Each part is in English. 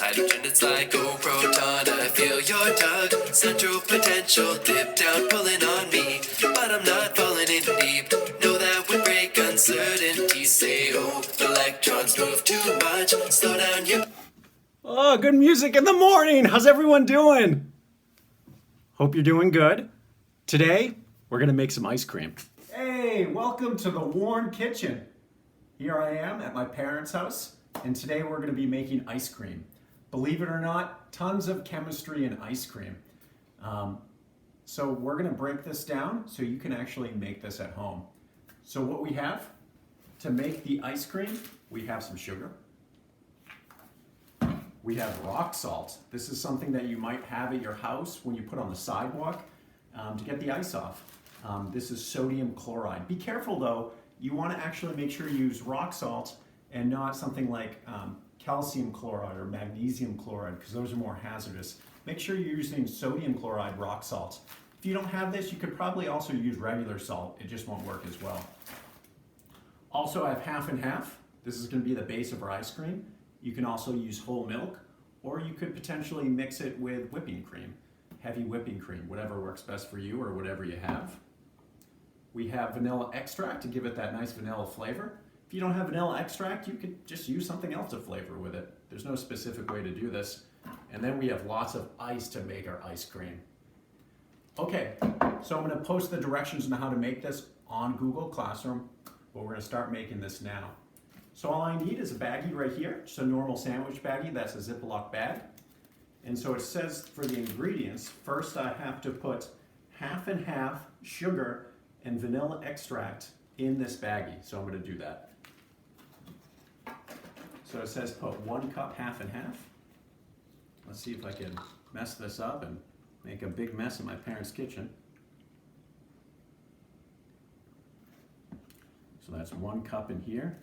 Hydrogen, it's like oh proton, I feel your tug. Central potential, dip down, pulling on me. But I'm not falling in deep. Know that would break uncertainty. Say oh, electrons move too much. Slow down your... Oh, good music in the morning. How's everyone doing? Hope you're doing good. Today, we're gonna make some ice cream. Hey, welcome to the Warne kitchen. Here I am at my parents' house, and today we're gonna be making ice cream. Believe it or not, tons of chemistry in ice cream. So we're gonna break this down so you can actually make this at home. So what we have to make the ice cream, we have some sugar. We have rock salt. This is something that you might have at your house when you put on the sidewalk to get the ice off. This is sodium chloride. Be careful though, you want to actually make sure you use rock salt and not something like calcium chloride or magnesium chloride, because those are more hazardous. Make sure you're using sodium chloride rock salt. If you don't have this, you could probably also use regular salt. It just won't work as well. Also, I have half and half. This is going to be the base of our ice cream. You can also use whole milk, or you could potentially mix it with whipping cream, heavy whipping cream, whatever works best for you or whatever you have. We have vanilla extract to give it that nice vanilla flavor. If you don't have vanilla extract, you could just use something else to flavor with it. There's no specific way to do this. And then we have lots of ice to make our ice cream. Okay, so I'm gonna post the directions on how to make this on Google Classroom, but we're gonna start making this now. So all I need is a baggie right here, just a normal sandwich baggie. That's a Ziploc bag. And so it says for the ingredients, first I have to put half and half sugar and vanilla extract in this baggie. So I'm going to do that. So it says put 1 cup, half and half. Let's see if I can mess this up and make a big mess in my parents' kitchen. So that's 1 cup in here.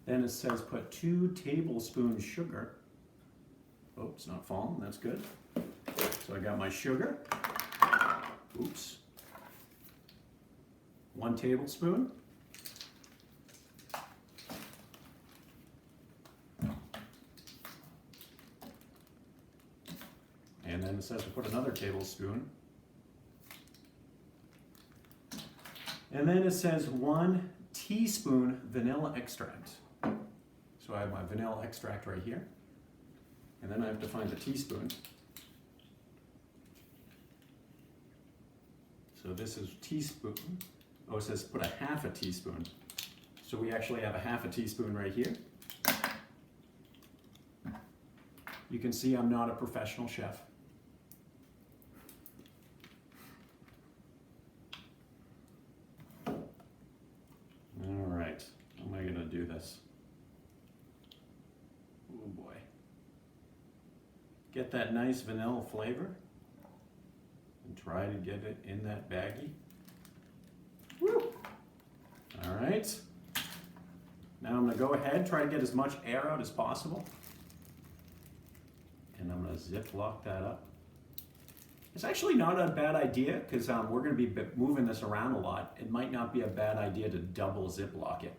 Then it says put 2 tablespoons sugar. Oh, it's not falling, that's good. So I got my sugar. Oops. 1 tablespoon. And then it says to put another tablespoon. And then it says 1 teaspoon vanilla extract. So I have my vanilla extract right here. And then I have to find the teaspoon. So this is teaspoon. Oh, it says put a half a teaspoon. So we actually have a half a teaspoon right here. You can see I'm not a professional chef. All right, how am I gonna do this? Oh boy. Get that nice vanilla flavor and try to get it in that baggie. Woo! All right. Now I'm gonna go ahead, try to get as much air out as possible. And I'm gonna Ziploc that up. It's actually not a bad idea because we're gonna be moving this around a lot. It might not be a bad idea to double Ziploc it.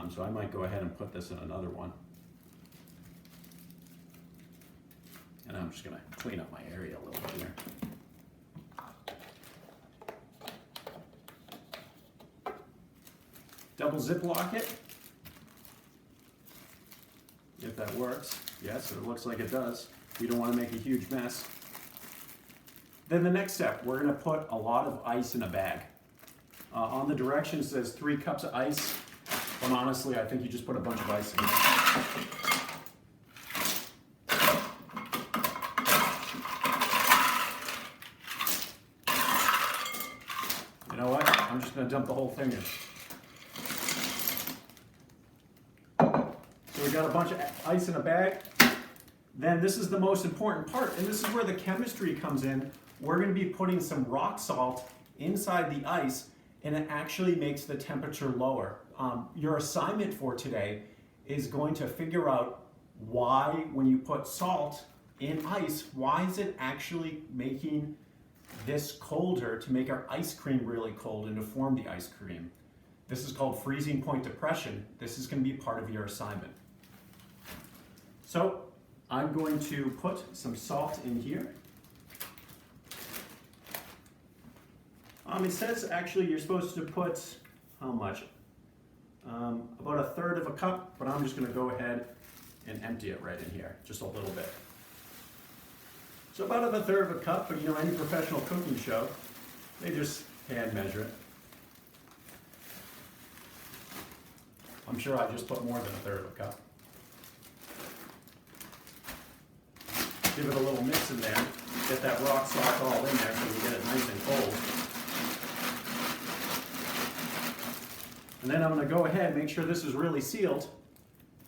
So I might go ahead and put this in another one. And I'm just gonna clean up my area a little bit here. Double Ziploc it. If that works. Yes, it looks like it does. You don't want to make a huge mess. Then the next step, we're gonna put a lot of ice in a bag. On the directions it says 3 cups of ice. But honestly, I think you just put a bunch of ice in there. You know what? I'm just going to dump the whole thing in. So we got a bunch of ice in a bag. Then this is the most important part, and this is where the chemistry comes in. We're going to be putting some rock salt inside the ice, and it actually makes the temperature lower. Your assignment for today is going to figure out why, when you put salt in ice, why is it actually making this colder to make our ice cream really cold and to form the ice cream. This is called freezing point depression. This is going to be part of your assignment. So I'm going to put some salt in here. It says actually you're supposed to put, how much? About 1/3 of a cup, but I'm just going to go ahead and empty it right in here, just a little bit. So about 1/3 of a cup, but you know, any professional cooking show, they just hand measure it. I'm sure I just put more than 1/3 of a cup. Give it a little mix in there, get that rock salt all in there so we get it nice and cold. And then I'm going to go ahead, make sure this is really sealed,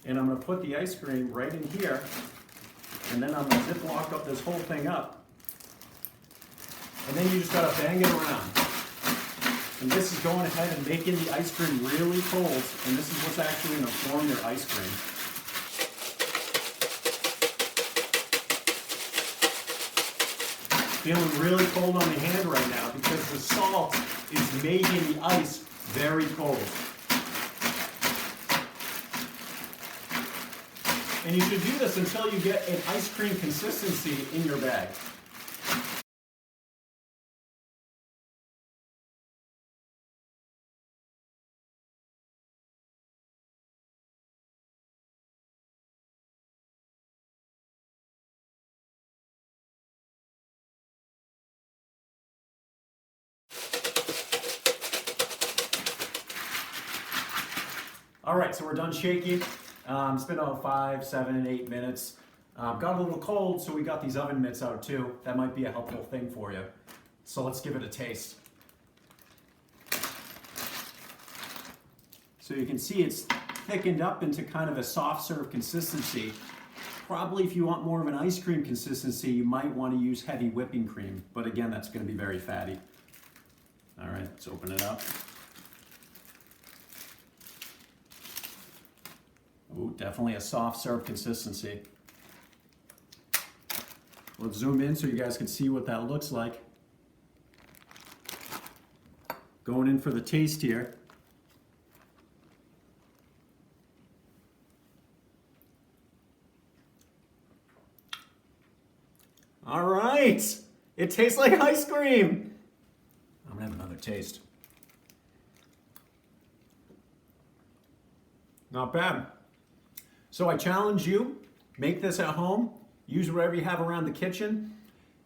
and I'm going to put the ice cream right in here, and then I'm going to ziplock up this whole thing up. And then you just got to bang it around. And this is going ahead and making the ice cream really cold, and this is what's actually going to form your ice cream. Feeling really cold on the hand right now because the salt is making the ice very cold. And you should do this until you get an ice cream consistency in your bag. All right, so we're done shaking. It's been about 5, 7, 8 minutes. Got a little cold, so we got these oven mitts out too. That might be a helpful thing for you. So let's give it a taste. So you can see it's thickened up into kind of a soft serve consistency. Probably if you want more of an ice cream consistency, you might want to use heavy whipping cream. But again, that's going to be very fatty. All right, let's open it up. Ooh, definitely a soft serve consistency. Let's zoom in so you guys can see what that looks like. Going in for the taste here. All right, it tastes like ice cream. I'm gonna have another taste. Not bad. So I challenge you, make this at home, use whatever you have around the kitchen,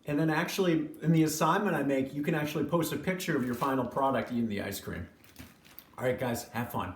and then actually in the assignment I make, you can actually post a picture of your final product eating the ice cream. All right guys, have fun.